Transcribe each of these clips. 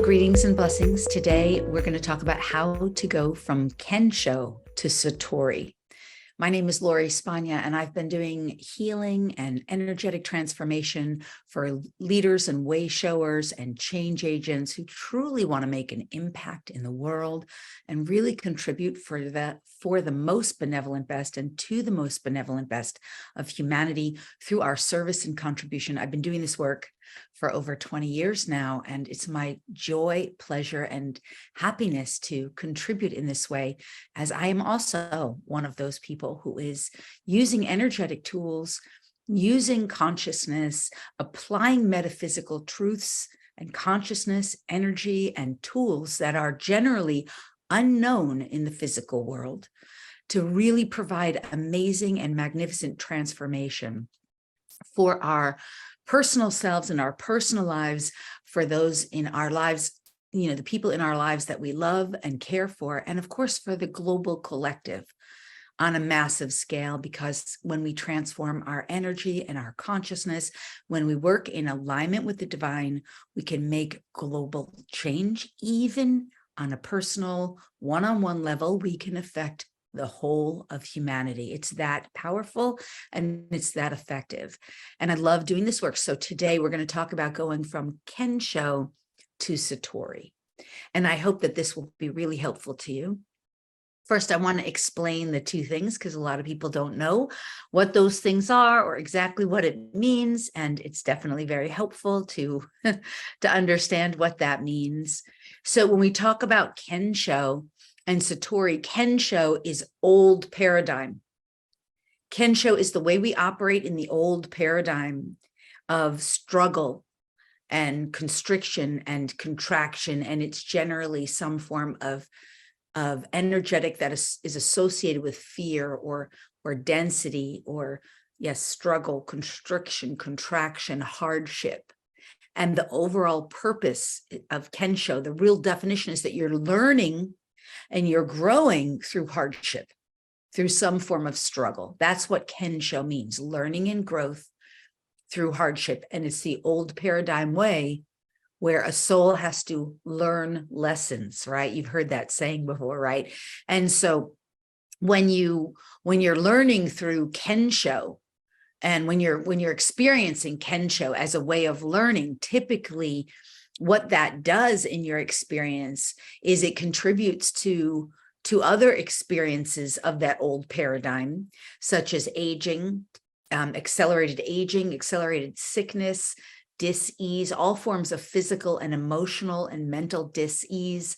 Greetings and blessings. Today, we're going to talk about how to go from Kensho to Satori. My name is Spagna, and I've been doing healing and energetic transformation for leaders and way showers and change agents who truly want to make an impact in the world and really contribute for the most benevolent best and to the most benevolent best of humanity through our service and contribution. I've been doing this work for over 20 years now, and it's my joy, pleasure, and happiness to contribute in this way, as I am also one of those people who is using energetic tools, using consciousness, applying metaphysical truths and consciousness, energy, and tools that are generally unknown in the physical world to really provide amazing and magnificent transformation for our personal selves and our personal lives, for those in our lives, the people in our lives that we love and care for, and of course for the global collective on a massive scale. Because when we transform our energy and our consciousness, when we work in alignment with the divine, we can make global change. Even on a personal one-on-one level, we can affect the whole of humanity. It's that powerful and it's that effective. And I love doing this work. So today we're going to talk about going from Kensho to Satori. And I hope that this will be really helpful to you. First, I want to explain the two things because a lot of people don't know what those things are or exactly what it means. And it's definitely very helpful to understand what that means. So when we talk about Kensho and Satori, Kensho is old paradigm. Kensho is the way we operate in the old paradigm of struggle and constriction and contraction. And it's generally some form of energetic that is associated with fear or density or, yes, struggle, constriction, contraction, hardship. And the overall purpose of Kensho, the real definition, is that you're learning and you're growing through hardship, through some form of struggle. That's what Kensho means, learning and growth through hardship. And it's the old paradigm way where a soul has to learn lessons, right? You've heard that saying before, right? And so when you're learning through Kensho, and when you're experiencing Kensho as a way of learning, typically what that does in your experience is it contributes to other experiences of that old paradigm, such as aging, accelerated sickness, dis-ease, all forms of physical and emotional and mental dis-ease,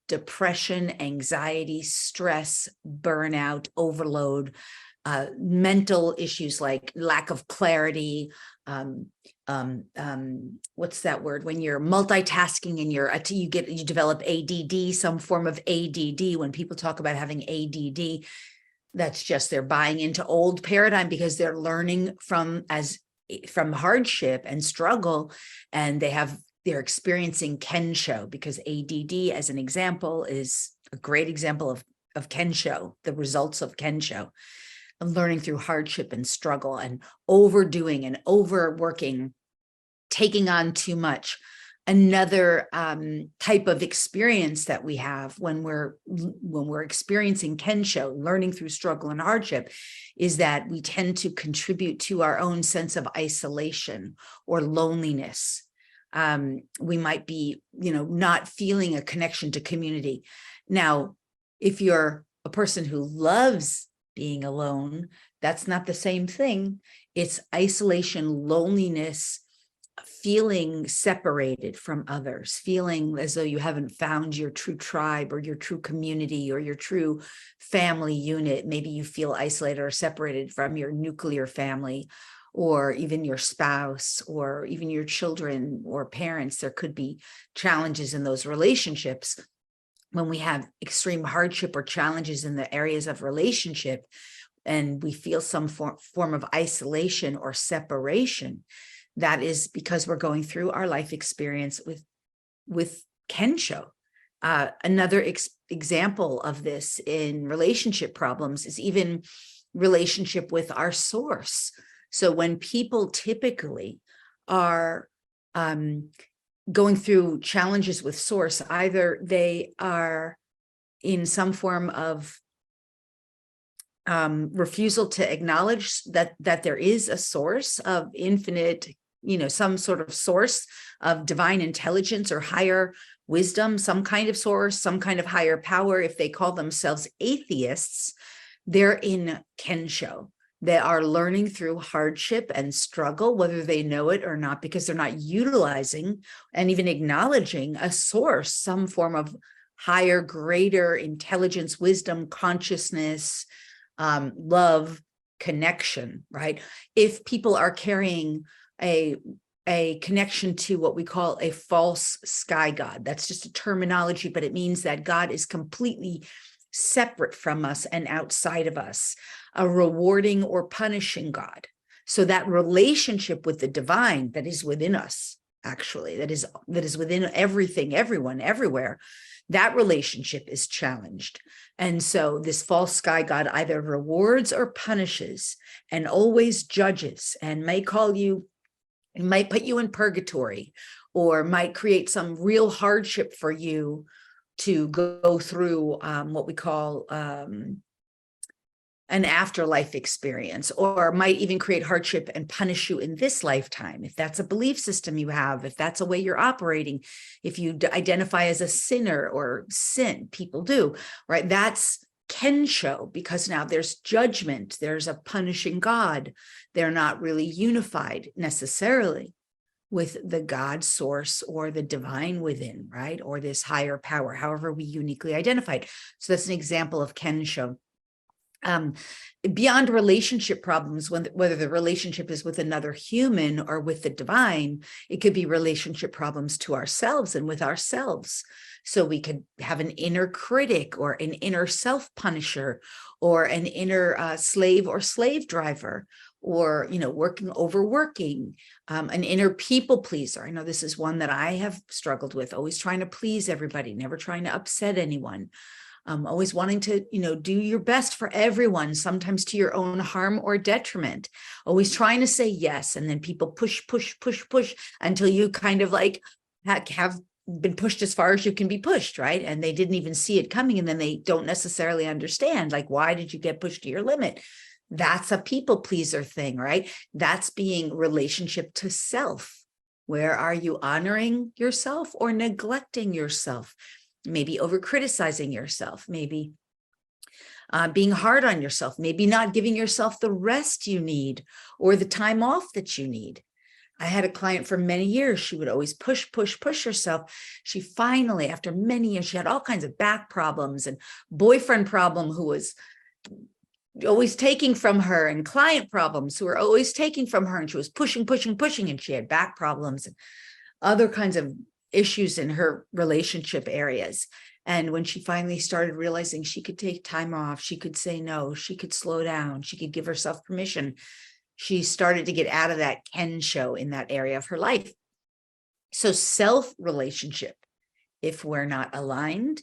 depression, anxiety, stress, burnout, overload, mental issues like lack of clarity, what's that word? When you're multitasking and you develop ADD, some form of ADD. When people talk about having ADD, that's just they're buying into old paradigm because they're learning from hardship and struggle, and they're experiencing Kensho, because ADD, as an example, is a great example of Kensho, the results of Kensho. Learning through hardship and struggle and overdoing and overworking, taking on too much. Another type of experience that we have when we're experiencing Kensho, learning through struggle and hardship, is that we tend to contribute to our own sense of isolation or loneliness. We might be, not feeling a connection to community. Now, if you're a person who loves being alone, that's not the same thing. It's isolation, loneliness, feeling separated from others, feeling as though you haven't found your true tribe or your true community or your true family unit. Maybe you feel isolated or separated from your nuclear family, or even your spouse, or even your children or parents. There could be challenges in those relationships. When we have extreme hardship or challenges in the areas of relationship, and we feel some form of isolation or separation, that is because we're going through our life experience with Kensho. Another example of this in relationship problems is even relationship with our source. So when people typically are going through challenges with source. Either they are in some form of refusal to acknowledge that there is a source of infinite, some sort of source of divine intelligence or higher wisdom, some kind of source, some kind of higher power. If they call themselves atheists, they're in Kensho. They are learning through hardship and struggle, whether they know it or not, because they're not utilizing and even acknowledging a source, some form of higher, greater intelligence, wisdom, consciousness, love, connection, right? If people are carrying a connection to what we call a false sky god, that's just a terminology, but it means that God is completely separate from us and outside of us, a rewarding or punishing God. So that relationship with the divine that is within us, actually, that is within everything, everyone, everywhere, that relationship is challenged. And so this false sky god either rewards or punishes and always judges, and may call you, might put you in purgatory, or might create some real hardship for you to go through what we call an afterlife experience, or might even create hardship and punish you in this lifetime. If that's a belief system you have, if that's a way you're operating, if you identify as a sinner or sin, people do, right? That's Kensho, because now there's judgment, there's a punishing God. They're not really unified necessarily with the God source or the divine within, right? Or this higher power, however we uniquely identified. So that's an example of Kensho. Beyond relationship problems, whether the relationship is with another human or with the divine, it could be relationship problems to ourselves and with ourselves. So we could have an inner critic or an inner self-punisher or an inner slave or slave driver, or, overworking, an inner people pleaser. I know this is one that I have struggled with, always trying to please everybody, never trying to upset anyone. Always wanting to, do your best for everyone, sometimes to your own harm or detriment, always trying to say yes. And then people push until you kind of like have been pushed as far as you can be pushed, right? And they didn't even see it coming. And then they don't necessarily understand, like, why did you get pushed to your limit? That's a people pleaser thing, right? That's being relationship to self. Where are you honoring yourself or neglecting yourself? Maybe over criticizing yourself, maybe being hard on yourself, maybe not giving yourself the rest you need or the time off that you need. I had a client for many years. She would always push herself. She finally, after many years, she had all kinds of back problems and boyfriend problem who was always taking from her, and client problems who were always taking from her. And she was pushing, and she had back problems and other kinds of issues in her relationship areas. And when she finally started realizing she could take time off, she could say no, she could slow down, she could give herself permission, she started to get out of that Kensho in that area of her life. So self-relationship, if we're not aligned,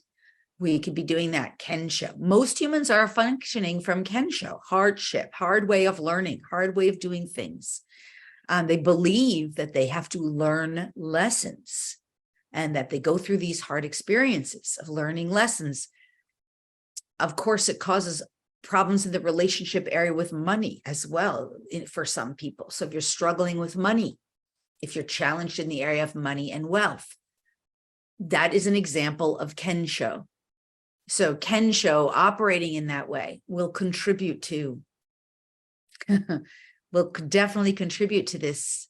we could be doing that Kensho. Most humans are functioning from Kensho, hardship, hard way of learning, hard way of doing things. They believe that they have to learn lessons and that they go through these hard experiences of learning lessons. Of course, it causes problems in the relationship area with money as well for some people. So if you're struggling with money, if you're challenged in the area of money and wealth, that is an example of Kensho. So Kensho operating in that way will contribute to, will definitely contribute to this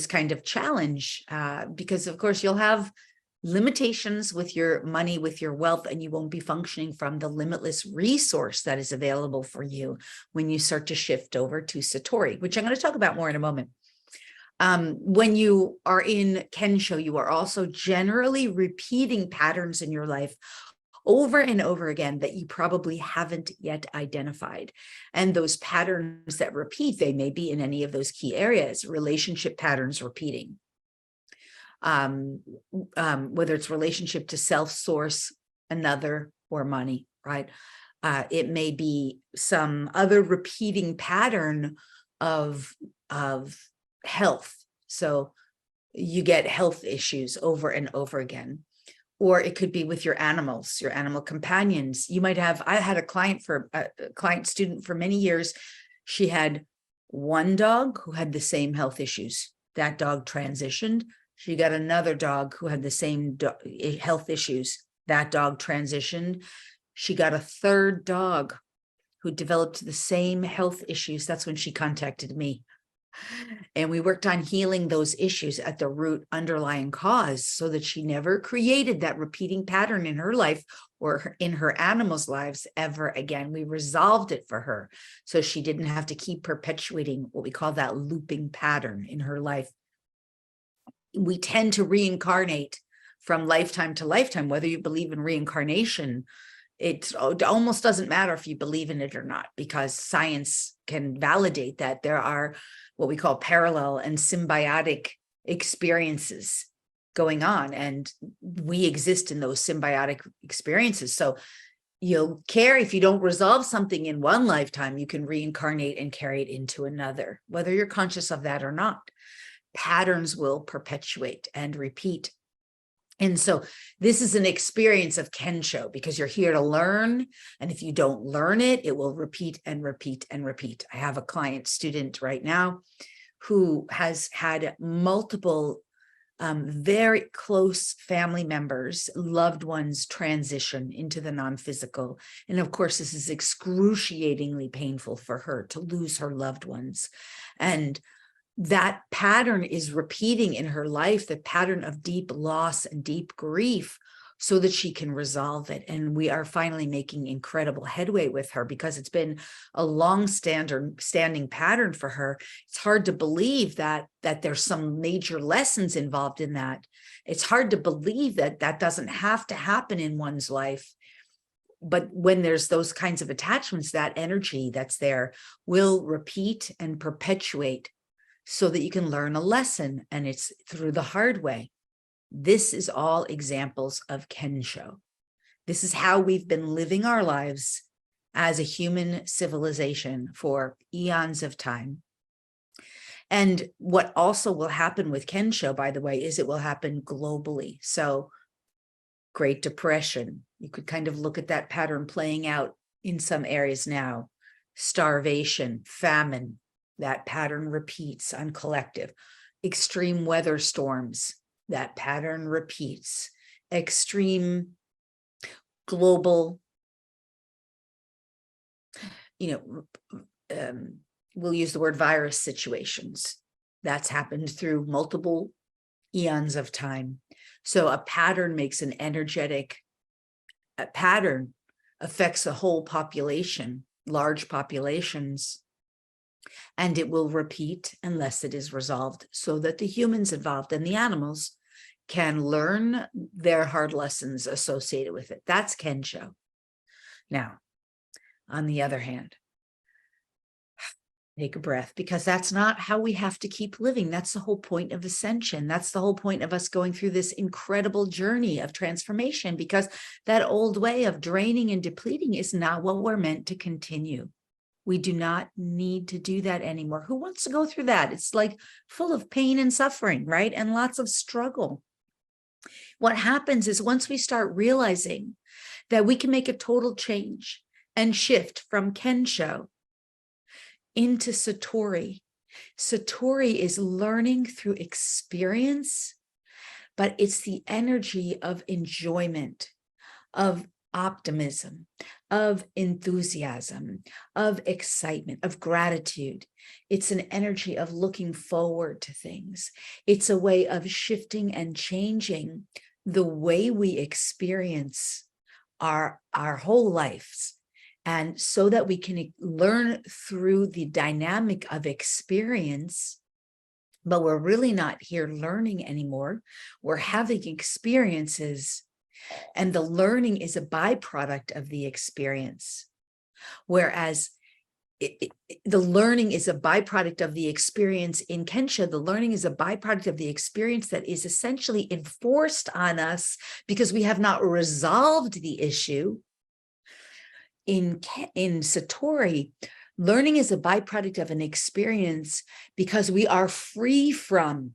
kind of challenge, because of course you'll have limitations with your money, with your wealth, and you won't be functioning from the limitless resource that is available for you when you start to shift over to Satori, which I'm going to talk about more in a moment. When you are in Kensho, you are also generally repeating patterns in your life over and over again that you probably haven't yet identified. And those patterns that repeat, they may be in any of those key areas, relationship patterns repeating. Whether it's relationship to self, source, another, or money, right? It may be some other repeating pattern of health. So, you get health issues over and over again. Or it could be with your animals, your animal companions. You might have, I had a client student for many years. She had one dog who had the same health issues. That dog transitioned. She got another dog who had the same health issues. That dog transitioned. She got a third dog who developed the same health issues. That's when she contacted me. And we worked on healing those issues at the root underlying cause so that she never created that repeating pattern in her life or in her animals' lives ever again. We resolved it for her so she didn't have to keep perpetuating what we call that looping pattern in her life. We tend to reincarnate from lifetime to lifetime, whether you believe in reincarnation. It almost doesn't matter if you believe in it or not, because science can validate that there are what we call parallel and symbiotic experiences going on, and we exist in those symbiotic experiences. So you'll care if you don't resolve something in one lifetime, you can reincarnate and carry it into another, whether you're conscious of that or not. Patterns will perpetuate and repeat. And so this is an experience of Kensho, because you're here to learn. And if you don't learn it, it will repeat and repeat and repeat. I have a client student right now who has had multiple very close family members, loved ones transition into the non-physical. And of course, this is excruciatingly painful for her to lose her loved ones. And that pattern is repeating in her life, the pattern of deep loss and deep grief, so that she can resolve it. And we are finally making incredible headway with her, because it's been a long standing pattern for her. It's hard to believe that there's some major lessons involved in that. It's hard to believe that that doesn't have to happen in one's life. But when there's those kinds of attachments, that energy that's there will repeat and perpetuate, so that you can learn a lesson, and it's through the hard way. This is all examples of Kensho. This is how we've been living our lives as a human civilization for eons of time. And what also will happen with Kensho, by the way, is it will happen globally. So Great Depression, you could kind of look at that pattern playing out in some areas now. Starvation, famine, that pattern repeats on collective. Extreme weather storms, that pattern repeats. Extreme global, we'll use the word virus situations. That's happened through multiple eons of time. So a pattern makes an energetic, a pattern affects a whole population, large populations, and it will repeat unless it is resolved, so that the humans involved and the animals can learn their hard lessons associated with it. That's Kensho. Now, on the other hand, take a breath, because that's not how we have to keep living. That's the whole point of ascension. That's the whole point of us going through this incredible journey of transformation, because that old way of draining and depleting is not what we're meant to continue. We do not need to do that anymore. Who wants to go through that? It's like full of pain and suffering, right? And lots of struggle. What happens is once we start realizing that we can make a total change and shift from Kensho into Satori. Satori is learning through experience, but it's the energy of enjoyment, of optimism, of enthusiasm, of excitement, of gratitude. It's an energy of looking forward to things. It's a way of shifting and changing the way we experience our whole lives. And so that we can learn through the dynamic of experience, but we're really not here learning anymore. We're having experiences, and the learning is a byproduct of the experience. Whereas the learning is a byproduct of the experience in Kensho. The learning is a byproduct of the experience that is essentially enforced on us because we have not resolved the issue. In Satori, learning is a byproduct of an experience because we are free from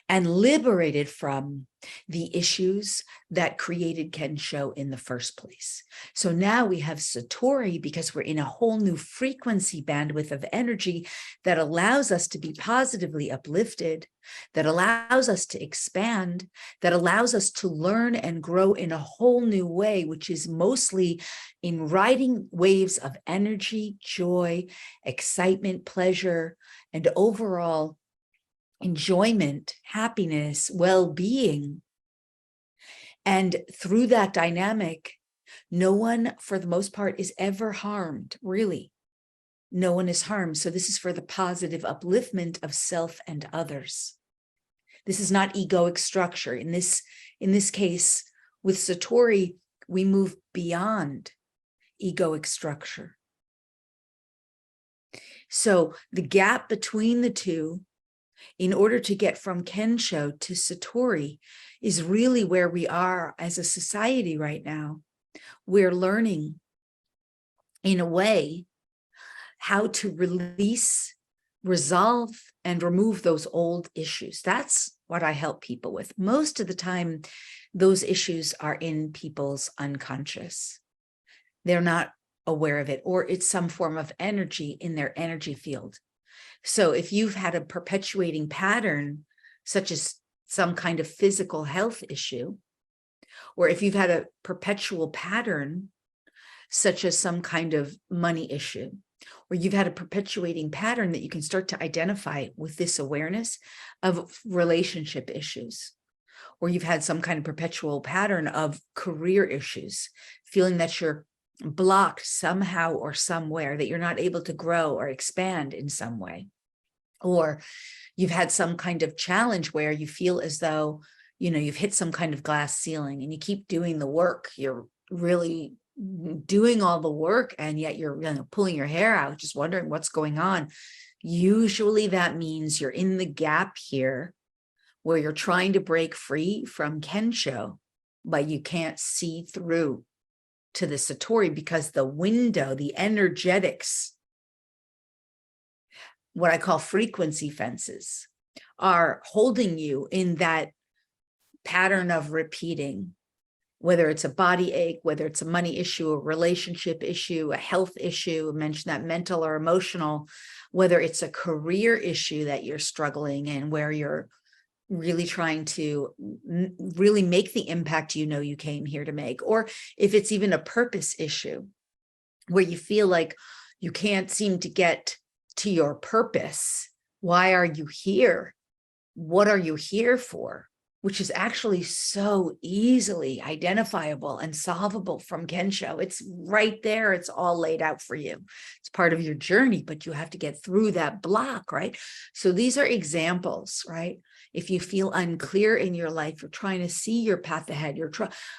and liberated from the issues that created Kensho in the first place. So now we have Satori because we're in a whole new frequency bandwidth of energy that allows us to be positively uplifted, that allows us to expand, that allows us to learn and grow in a whole new way, which is mostly in riding waves of energy, joy, excitement, pleasure, and overall enjoyment, happiness, well-being. And through that dynamic, no one, for the most part, is ever harmed, really. No one is harmed. So this is for the positive upliftment of self and others. This is not egoic structure. In this case, with Satori, we move beyond egoic structure. So the gap between the two, in order to get from Kensho to Satori, is really where we are as a society right now. We're learning, in a way, how to release, resolve, and remove those old issues. That's what I help people with. Most of the time, those issues are in people's unconscious. They're not aware of it, or it's some form of energy in their energy field. So if you've had a perpetuating pattern, such as some kind of physical health issue, or if you've had a perpetual pattern, such as some kind of money issue, or you've had a perpetuating pattern that you can start to identify with this awareness of relationship issues, or you've had some kind of perpetual pattern of career issues, feeling that you're blocked somehow or somewhere, that you're not able to grow or expand in some way, or you've had some kind of challenge where you feel as though, you've hit some kind of glass ceiling and you keep doing the work. You're really doing all the work and yet you're pulling your hair out, just wondering what's going on. Usually that means you're in the gap here where you're trying to break free from Kensho, but you can't see through to the Satori because the window, the energetics, what I call frequency fences, are holding you in that pattern of repeating, whether it's a body ache, whether it's a money issue, a relationship issue, a health issue, I mentioned that mental or emotional, whether it's a career issue that you're struggling in, where you're really trying to really make the impact you came here to make, or if it's even a purpose issue where you feel like you can't seem to get to your purpose. Why are you here? What are you here for? Which is actually so easily identifiable and solvable from Kensho. It's right there. It's all laid out for you. It's part of your journey, but you have to get through that block, right? So these are examples, right? If you feel unclear in your life, you're trying to see your path ahead.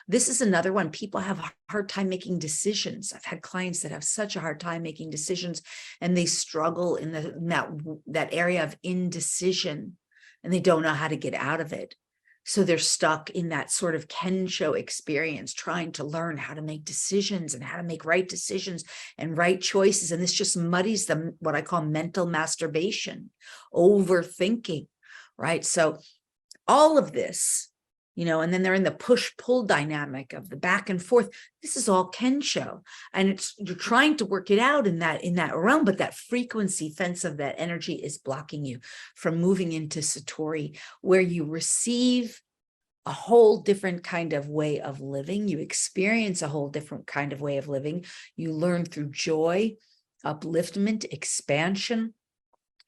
This is another one. People have a hard time making decisions. I've had clients that have such a hard time making decisions, and they struggle in that area of indecision, and they don't know how to get out of it. So they're stuck in that sort of Kensho experience, trying to learn how to make decisions and how to make right decisions and right choices. And this just muddies them, what I call mental masturbation, overthinking, right? So all of this, and then they're in the push-pull dynamic of the back and forth. This is all Kensho, and you're trying to work it out in that realm, but that frequency fence of that energy is blocking you from moving into Satori, where you receive a whole different kind of way of living. You experience a whole different kind of way of living. You learn through joy, upliftment, expansion.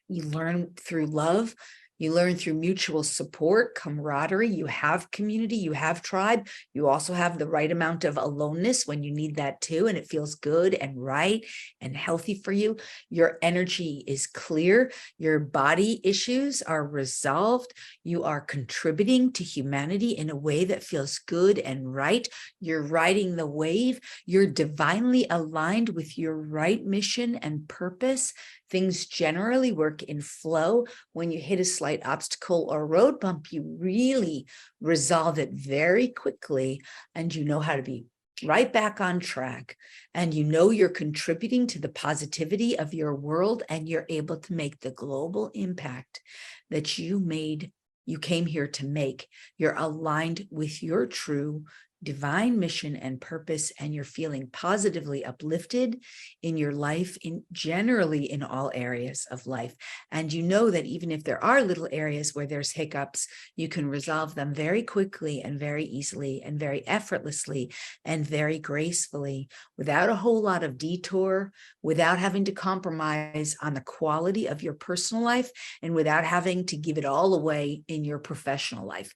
You learn through love. You learn through mutual support, camaraderie. You have community, you have tribe. You also have the right amount of aloneness when you need that too, and it feels good and right and healthy for you. Your energy is clear. Your body issues are resolved. You are contributing to humanity in a way that feels good and right. You're riding the wave. You're divinely aligned with your right mission and purpose. Things generally work in flow. When you hit a slight obstacle or road bump, you really resolve it very quickly, and you know how to be right back on track, and you're contributing to the positivity of your world, and you're able to make the global impact that you made You came here to make. You're aligned with your true divine mission and purpose, and you're feeling positively uplifted in your life, in generally in all areas of life. And you know that even if there are little areas where there's hiccups, you can resolve them very quickly and very easily and very effortlessly and very gracefully, without a whole lot of detour, without having to compromise on the quality of your personal life, and without having to give it all away in your professional life.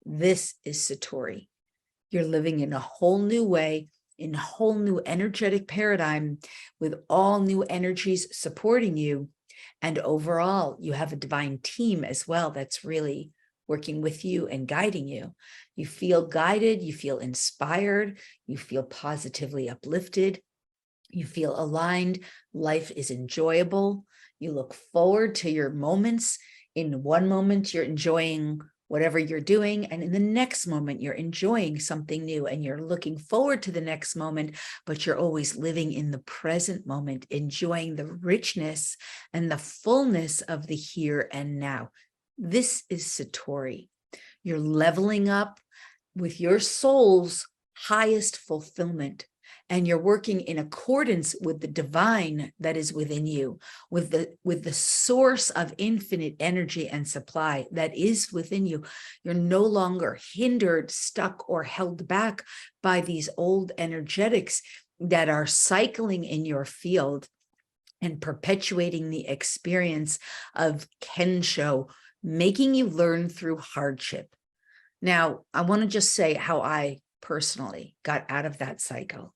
This is Satori. You're living in a whole new way, in a whole new energetic paradigm, with all new energies supporting you. And overall, you have a divine team as well that's really working with you and guiding you. You feel guided, you feel inspired, you feel positively uplifted, you feel aligned, life is enjoyable. You look forward to your moments. In one moment, you're enjoying whatever you're doing, and in the next moment, you're enjoying something new, and you're looking forward to the next moment, but you're always living in the present moment, enjoying the richness and the fullness of the here and now. This is Satori. You're leveling up with your soul's highest fulfillment, and you're working in accordance with the divine that is within you, with the source of infinite energy and supply that is within you. You're no longer hindered, stuck, or held back by these old energetics that are cycling in your field and perpetuating the experience of Kensho, making you learn through hardship. Now, I want to just say how I personally got out of that cycle.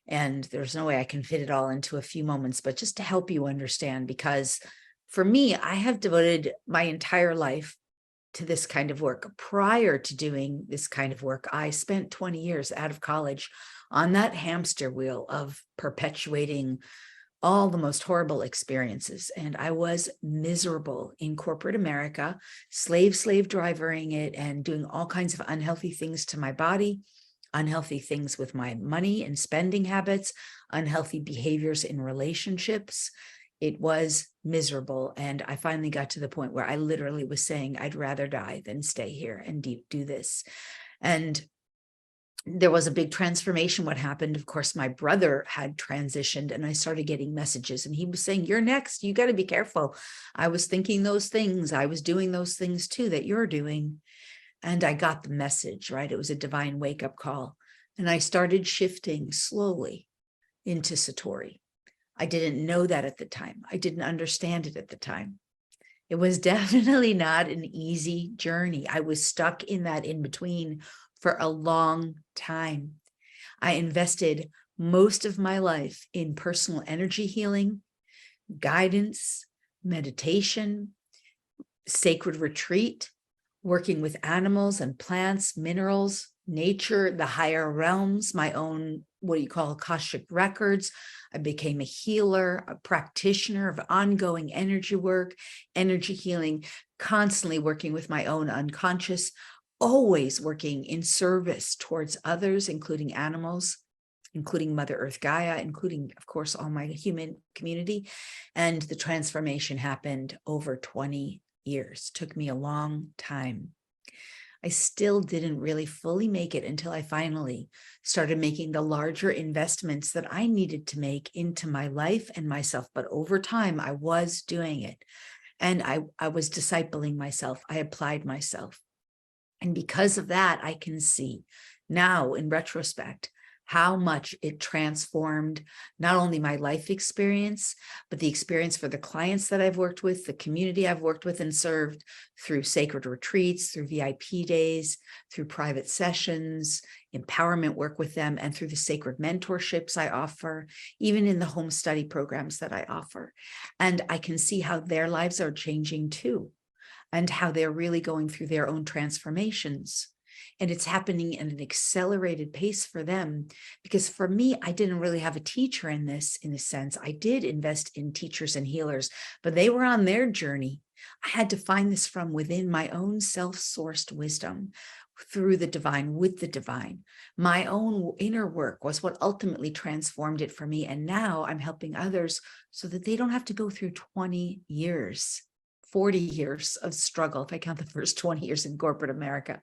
And there's no way I can fit it all into a few moments, but just to help you understand, because for me, I have devoted my entire life to this kind of work. Prior to doing this kind of work, I spent 20 years out of college on that hamster wheel of perpetuating all the most horrible experiences. And I was miserable in corporate America, slave drivering it, and doing all kinds of unhealthy things to my body, unhealthy things with my money and spending habits, unhealthy behaviors in relationships. It was miserable. And I finally got to the point where I literally was saying, I'd rather die than stay here and do this. And there was a big transformation. What happened, of course, my brother had transitioned, and I started getting messages, and he was saying, you're next, you got to be careful. I was thinking those things, I was doing those things too that you're doing. And I got the message, right? It was a divine wake-up call. And I started shifting slowly into Satori. I didn't know that at the time. I didn't understand it at the time. It was definitely not an easy journey. I was stuck in that in between for a long time. I invested most of my life in personal energy healing, guidance, meditation, sacred retreat, working with animals and plants, minerals, nature, the higher realms, my own, what do you call, Akashic records. I became a healer, a practitioner of ongoing energy work, energy healing, constantly working with my own unconscious, always working in service towards others, including animals, including Mother Earth Gaia, including, of course, all my human community. And the transformation happened over 20 years. Took me a long time. I still didn't really fully make it until I finally started making the larger investments that I needed to make into my life and myself. But over time, I was doing it. And I was discipling myself. I applied myself. And because of that, I can see now in retrospect how much it transformed not only my life experience, but the experience for the clients that I've worked with, the community I've worked with and served through sacred retreats, through VIP days, through private sessions, empowerment work with them, and through the sacred mentorships I offer, even in the home study programs that I offer. And I can see how their lives are changing too, and how they're really going through their own transformations. And it's happening at an accelerated pace for them, because for me, I didn't really have a teacher in this, in a sense. I did invest in teachers and healers, but they were on their journey. I had to find this from within my own self-sourced wisdom, through the divine, with the divine. My own inner work was what ultimately transformed it for me. And now I'm helping others so that they don't have to go through 20 years 40 years of struggle, if I count the first 20 years in corporate America.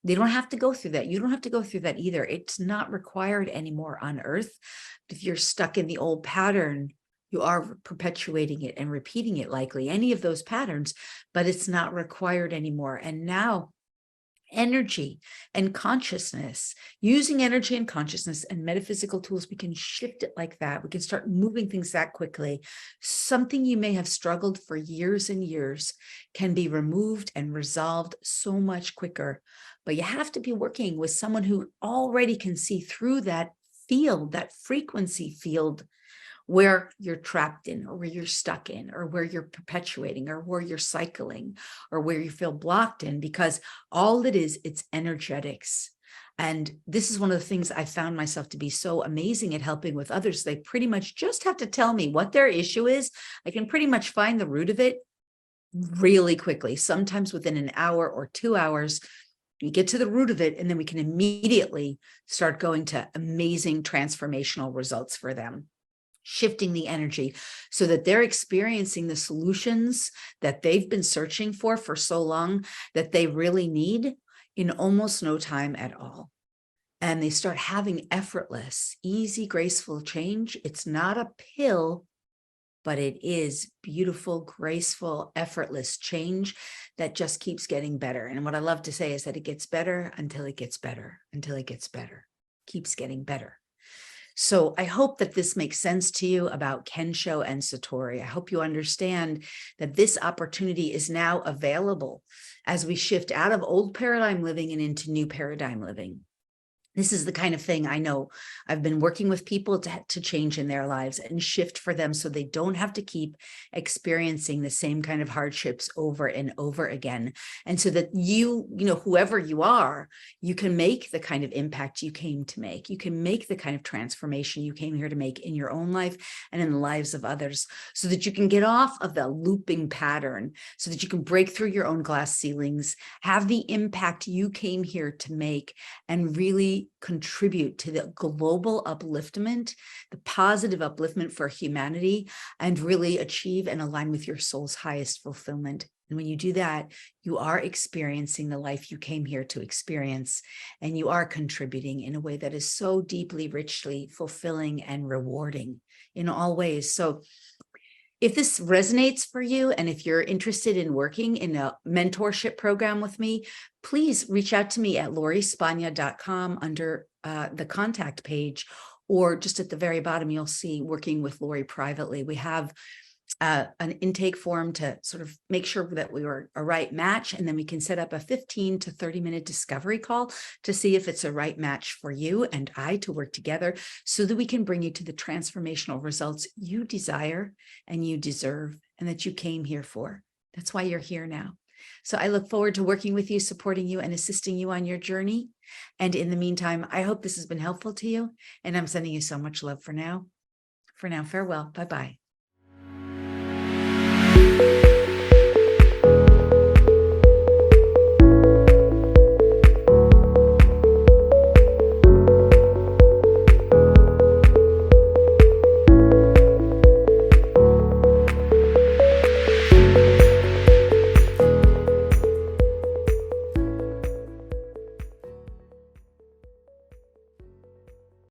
They don't have to go through that. You don't have to go through that either. It's not required anymore on earth. If you're stuck in the old pattern, you are perpetuating it and repeating it, likely any of those patterns, but it's not required anymore. And now energy and consciousness, using energy and consciousness and metaphysical tools, we can shift it like that. We can start moving things that quickly. Something you may have struggled for years and years can be removed and resolved so much quicker. But you have to be working with someone who already can see through that field, that frequency field, where you're trapped in, or where you're stuck in, or where you're perpetuating, or where you're cycling, or where you feel blocked in, because all it is, it's energetics. And this is one of the things I found myself to be so amazing at helping with others. They pretty much just have to tell me what their issue is. I can pretty much find the root of it really quickly, sometimes within an hour or 2 hours. We get to the root of it, and then we can immediately start going to amazing transformational results for them, shifting the energy so that they're experiencing the solutions that they've been searching for so long, that they really need, in almost no time at all. And they start having effortless, easy, graceful change. It's not a pill, but it is beautiful, graceful, effortless change that just keeps getting better. And what I love to say is that it gets better until it gets better, until it gets better, keeps getting better. So I hope that this makes sense to you about Kensho and Satori. I hope you understand that this opportunity is now available as we shift out of old paradigm living and into new paradigm living. This is the kind of thing I know I've been working with people to change in their lives and shift for them, so they don't have to keep experiencing the same kind of hardships over and over again. And so that you know, whoever you are, you can make the kind of impact you came to make. You can make the kind of transformation you came here to make in your own life and in the lives of others, so that you can get off of the looping pattern, so that you can break through your own glass ceilings, have the impact you came here to make, and really contribute to the global upliftment, the positive upliftment for humanity, and really achieve and align with your soul's highest fulfillment. And when you do that, you are experiencing the life you came here to experience, and you are contributing in a way that is so deeply, richly fulfilling and rewarding in all ways. So if this resonates for you, and if you're interested in working in a mentorship program with me, please reach out to me at lorispagna.com under the contact page, or just at the very bottom, you'll see working with Lori privately. We have an intake form to sort of make sure that we were a right match, and then we can set up a 15 to 30-minute discovery call to see if it's a right match for you and I to work together, so that we can bring you to the transformational results you desire and you deserve, and that you came here for. That's why you're here now. So I look forward to working with you, supporting you, and assisting you on your journey. And in the meantime, I hope this has been helpful to you, and I'm sending you so much love for now. For now, farewell. Bye-bye.